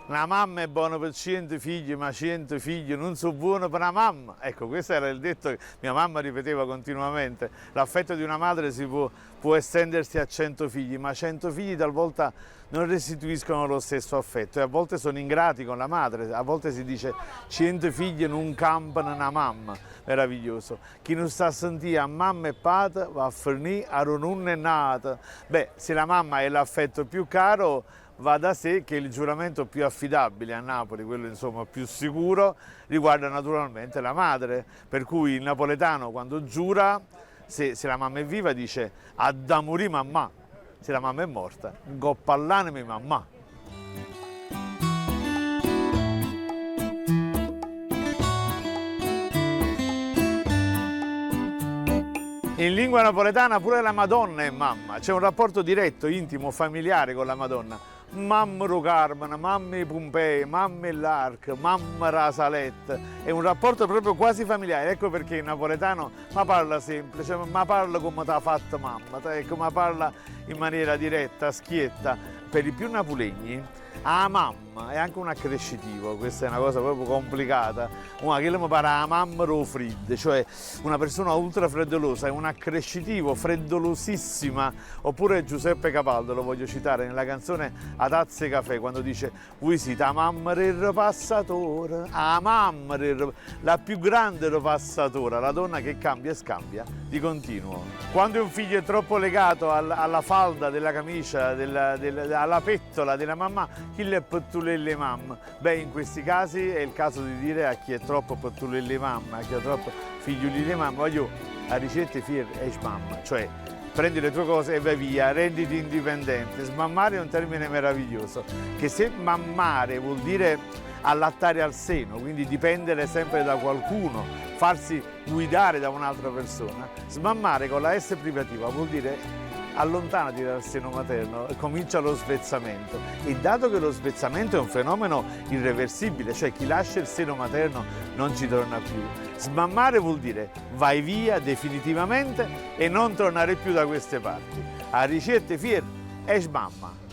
Una mamma è buona per 100 figli, ma 100 figli non sono buoni per una mamma. Ecco, questo era il detto che mia mamma ripeteva continuamente. L'affetto di una madre può estendersi a 100 figli, ma 100 figli talvolta non restituiscono lo stesso affetto e a volte sono ingrati con la madre. A volte si dice 100 figli non campano una mamma. Meraviglioso. Chi non sta a sentire a mamma e padre va a finire a non è nata. Beh, se la mamma è l'affetto più caro, va da sé che il giuramento più affidabile a Napoli, quello insomma più sicuro, riguarda naturalmente la madre, per cui il napoletano quando giura, se la mamma è viva dice "a da morì mamma", se la mamma è morta "goppa all'anima mamma". In lingua napoletana pure la Madonna è mamma, c'è un rapporto diretto, intimo, familiare con la Madonna. Mamma Ro Carmena, mamma Pompei, mamma l'Arc, mamma Rasalette, è un rapporto proprio quasi familiare, ecco perché il napoletano ma parla semplice, ma parla come ti ha fatto mamma, ecco, ma parla in maniera diretta, schietta. Per i più napolegni, a mamma è anche un accrescitivo, questa è una cosa proprio complicata, che mi pare a mamma ro fridde, cioè una persona ultra freddolosa, è un accrescitivo, freddolosissima, oppure Giuseppe Capaldo, lo voglio citare nella canzone A tazze e caffè, quando dice "Voi siete a mamma del passatore", a mamma la più grande passatore, la donna che cambia e scambia di continuo. Quando un figlio è troppo legato alla falda della camicia, alla pettola della mamma, chi le pettulelle mamma? Beh, in questi casi è il caso di dire a chi è troppo pettulelle mamma, a chi è troppo figlioli di mamma, voglio a ricette fier e mamma, cioè prendi le tue cose e vai via, renditi indipendente. Smammare è un termine meraviglioso, che se mammare vuol dire allattare al seno, quindi dipendere sempre da qualcuno, farsi guidare da un'altra persona, smammare con la S privativa vuol dire allontanati dal seno materno, comincia lo svezzamento. E dato che lo svezzamento è un fenomeno irreversibile, cioè chi lascia il seno materno non ci torna più, smammare vuol dire vai via definitivamente e non tornare più da queste parti. A ricette fier e smamma.